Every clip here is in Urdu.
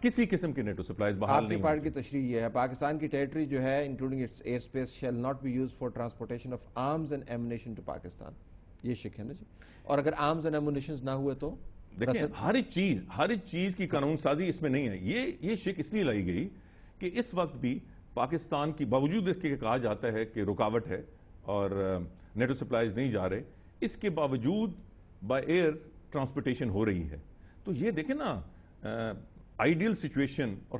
کسی قسم کے نیٹو سپلائز بحال نہیں آپ کی پارٹ کی تشریح یہ ہے پاکستان کی ٹیریٹری جو ہے including its air space shall not be use for transportation of arms and ammunition to Pakistan. یہ شک ہے نا جی. اور اگر آرمز اینڈ ایمونیشنز نہ ہوئے تو دیکھیں ہر چیز کی قانون سازی اس میں نہیں ہے. یہ شک اس لیے لائی گئی کہ اس وقت بھی پاکستان کی باوجود اس کے کہا جاتا ہے کہ رکاوٹ ہے اور نیٹو سپلائز نہیں جا رہے, اس کے باوجود بائی ایئر ٹرانسپورٹیشن ہو رہی ہے. تو یہ دیکھیں نا آئیڈیل سچویشن اور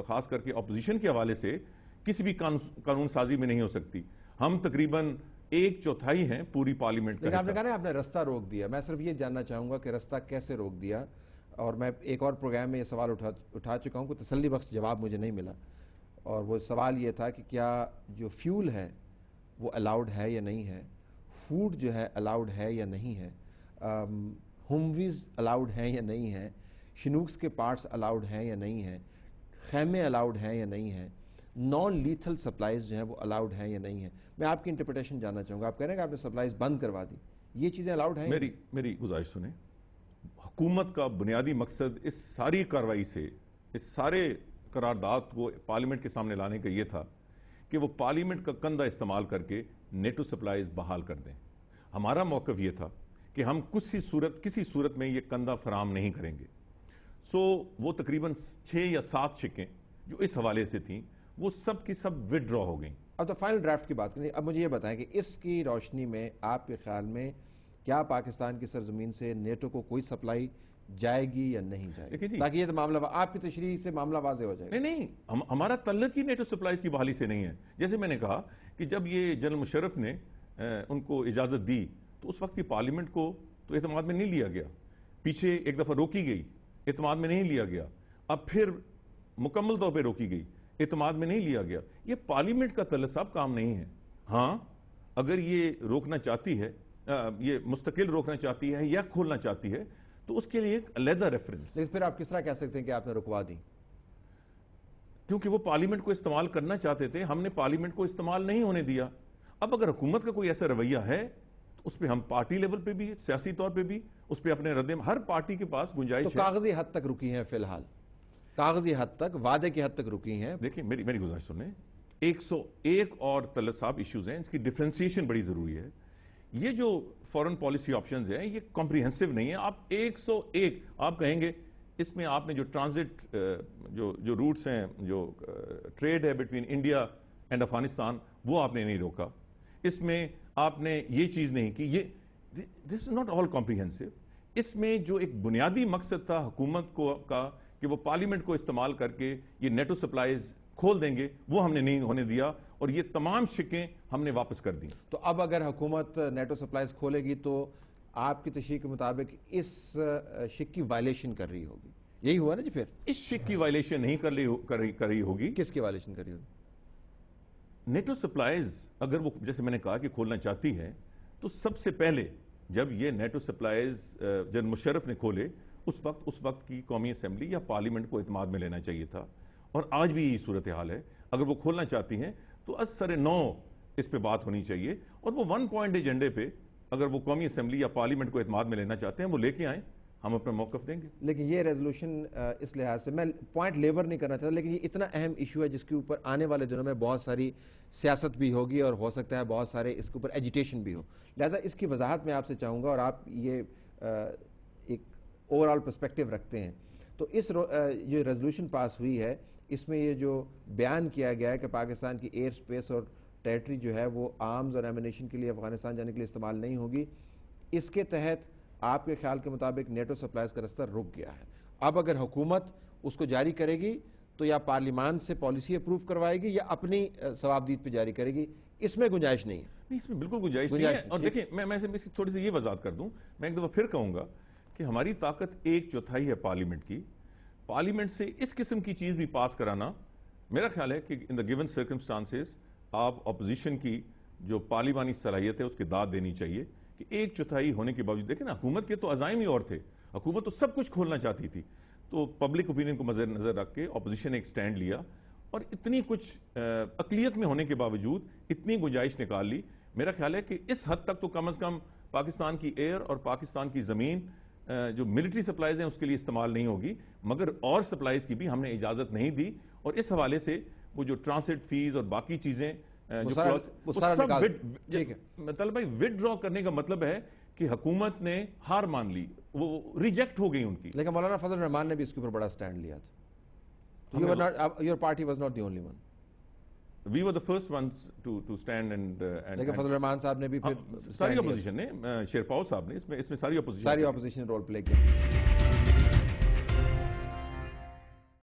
خاص کر کے اپوزیشن کے حوالے سے کسی بھی قانون سازی میں نہیں ہو سکتی. ہم تقریباً 1/4 ہیں پوری پارلیمنٹ کا. لیکن آپ نے کہا نا آپ نے رستہ روک دیا. میں صرف یہ جاننا چاہوں گا کہ رستہ کیسے روک دیا, اور میں ایک اور پروگرام میں یہ سوال اٹھا چکا ہوں, کوئی تسلی بخش جواب مجھے نہیں ملا, اور وہ سوال یہ تھا کہ کیا جو فیول ہے وہ الاؤڈ ہے یا نہیں ہے, فوڈ جو ہے الاؤڈ ہے یا نہیں ہے, ہومویز الاؤڈ ہیں یا نہیں ہیں, شنوکس کے پارٹس الاؤڈ ہیں یا نہیں ہیں, خیمے الاؤڈ ہیں یا نہیں ہیں, نان لیتھل سپلائز جو ہیں وہ الاؤڈ ہیں یا نہیں ہیں. میں آپ کی انٹرپریٹیشن جاننا چاہوں گا. آپ کہہ رہے ہیں کہ آپ نے سپلائز بند کروا دی, یہ چیزیں الاؤڈ ہیں؟ میری گزارش سنیں. حکومت کا بنیادی مقصد اس ساری کارروائی سے, اس سارے قرارداد کو پارلیمنٹ کے سامنے لانے کا یہ تھا کہ وہ پارلیمنٹ کا کندھا استعمال کر کے نیٹو سپلائز بحال کر دیں. ہمارا موقف یہ تھا کہ ہم کسی صورت میں یہ کندھا فراہم نہیں کریں گے. وہ تقریباً 6 یا 7 شکیں جو اس حوالے سے تھیں وہ سب کی سب وڈرا ہو گئیں. اب تو فائنل ڈرافٹ کی بات کریں. اب مجھے یہ بتائیں کہ اس کی روشنی میں آپ کے خیال میں کیا پاکستان کی سرزمین سے نیٹو کو کوئی سپلائی جائے گی یا نہیں جائے گی, تاکہ یہ معاملہ آپ کی تشریح سے معاملہ واضح ہو جائے. نہیں, ہمارا تعلق ہی نیٹو سپلائز کی بحالی سے نہیں ہے. جیسے میں نے کہا کہ جب یہ جنرل مشرف نے ان کو اجازت دی تو اس وقت کی پارلیمنٹ کو تو اعتماد میں نہیں لیا گیا. پیچھے ایک دفعہ روکی گئی, اعتماد میں نہیں لیا گیا. اب پھر مکمل طور پہ روکی گئی, اعتماد میں نہیں لیا گیا. یہ پارلیمنٹ کا طلب صاحب کام نہیں ہے. ہاں اگر یہ روکنا چاہتی ہے, یہ مستقل روکنا چاہتی ہے یا کھولنا چاہتی ہے تو اس کے لیے ایک علیحدہ ریفرنس. لیکن پھر آپ کس طرح کہہ سکتے ہیں کہ آپ نے رکوا دی؟ کیونکہ وہ پارلیمنٹ کو استعمال کرنا چاہتے تھے, ہم نے پارلیمنٹ کو استعمال نہیں ہونے دیا. اب اگر حکومت کا کوئی ایسا رویہ ہے تو اس پہ ہم پارٹی لیول پہ بھی, سیاسی طور پہ بھی اس پہ اپنے ہر پارٹی کے پاس گنجائش ہے. تو کاغذی حد تک رکی ہیں, فی الحال کاغذی حد تک, وعدے کی حد تک رکی ہیں. دیکھیں میری گزارش سنیں, 101 اور طلب صاحب ایشوز ہیں, اس کی ڈیفرنسیشن بڑی ضروری ہے. یہ جو فورن پالیسی آپشنز ہیں یہ کمپریہنسو نہیں ہے. آپ 101 آپ کہیں گے اس میں آپ نے جو ٹرانزٹ جو روٹس ہیں, جو ٹریڈ ہے بٹوین انڈیا اینڈ افغانستان, وہ آپ نے نہیں روکا. اس میں آپ نے یہ چیز نہیں کی. یہ دس از ناٹ آل کمپریہنسو. اس میں جو ایک بنیادی مقصد تھا حکومت کا کہ وہ پارلیمنٹ کو استعمال کر کے یہ نیٹو سپلائز کھول دیں گے, وہ ہم نے نہیں ہونے دیا, اور یہ تمام شکیں ہم نے واپس کر دیں. تو اب اگر حکومت نیٹو سپلائز کھولے گی تو آپ کی تشریح کے مطابق اس شک کی وائلیشن کر رہی ہوگی, یہی ہوا نا جی؟ پھر اس شک کی وائلیشن نہیں کر رہی ہوگی. کس کی وائلیشن کر رہی ہوگی؟ نیٹو سپلائز اگر وہ جیسے میں نے کہا کہ کھولنا چاہتی ہے تو سب سے پہلے جب یہ نیٹو سپلائز جنرل مشرف نے کھولے اس وقت کی قومی اسمبلی یا پارلیمنٹ کو اعتماد میں لینا چاہیے تھا, اور آج بھی یہی صورتحال ہے. اگر وہ کھولنا چاہتی ہیں تو از سر نو اس پہ بات ہونی چاہیے, اور وہ 1 پوائنٹ ایجنڈے پہ اگر وہ قومی اسمبلی یا پارلیمنٹ کو اعتماد میں لینا چاہتے ہیں وہ لے کے آئیں, ہم اپنا موقف دیں گے. لیکن یہ ریزولوشن اس لحاظ سے میں پوائنٹ لیبر نہیں کرنا چاہتا, لیکن یہ اتنا اہم ایشو ہے جس کے اوپر آنے والے دنوں میں بہت ساری سیاست بھی ہوگی اور ہو سکتا ہے بہت سارے اس کے اوپر ایجیٹیشن بھی ہو. لہٰذا اس کی وضاحت میں آپ سے چاہوں گا, اور آپ یہ ایک اوور آل پرسپیکٹیو رکھتے ہیں. تو اس جو ریزولوشن پاس ہوئی ہے اس میں یہ جو بیان کیا گیا ہے کہ پاکستان کی ایئر سپیس اور ٹیریٹری جو ہے وہ آرمز اور ایمونیشن کے لیے افغانستان جانے کے لیے استعمال نہیں ہوگی, اس کے تحت آپ کے خیال کے مطابق نیٹو سپلائز کا رستہ رک گیا ہے. اب اگر حکومت اس کو جاری کرے گی تو یا پارلیمان سے پالیسی اپروو کروائے گی یا اپنی ثوابدید پہ جاری کرے گی, اس میں گنجائش نہیں ہے. نہیں, اس میں بالکل گنجائش نہیں ہے. اور دیکھیں میں تھوڑی سی یہ وضاحت کر دوں, میں ایک دفعہ پھر کہوں گا کہ ہماری طاقت 1/4 ہے پارلیمنٹ کی. پارلیمنٹ سے اس قسم کی چیز بھی پاس کرانا, میرا خیال ہے کہ ان دا گیون سرکمسٹانسز آپ اپوزیشن کی جو پارلیمانی صلاحیت ہے اس کی داد دینی چاہیے کہ 1/4 ہونے کے باوجود. دیکھیں نا, حکومت کے تو عزائم ہی اور تھے, حکومت تو سب کچھ کھولنا چاہتی تھی, تو پبلک اوپینین کو مد نظر رکھ کے اپوزیشن نے ایک سٹینڈ لیا اور اتنی کچھ اقلیت میں ہونے کے باوجود اتنی گنجائش نکال لی. میرا خیال ہے کہ اس حد تک تو کم از کم پاکستان کی ایئر اور پاکستان کی زمین جو ملٹری سپلائیز ہیں اس کے لیے استعمال نہیں ہوگی, مگر اور سپلائیز کی بھی ہم نے اجازت نہیں دی, اور اس حوالے سے وہ جو ٹرانسٹ فیس اور باقی چیزیں طلب بھائی ود ڈرا کرنے کا مطلب ہے کہ حکومت نے ہار مان لی, وہ ریجیکٹ ہو گئی ان کی. لیکن مولانا فضل الرحمان نے بھی اس کے اوپر بڑا سٹینڈ لیا تھا. Your party was not the only one. We were the first ones to stand and لیکن فضل الرحمان صاحب نے بھی پھر ساری اپوزیشن نے, شیر پاؤ صاحب نے اس میں ساری اپوزیشن رول پلے کیا.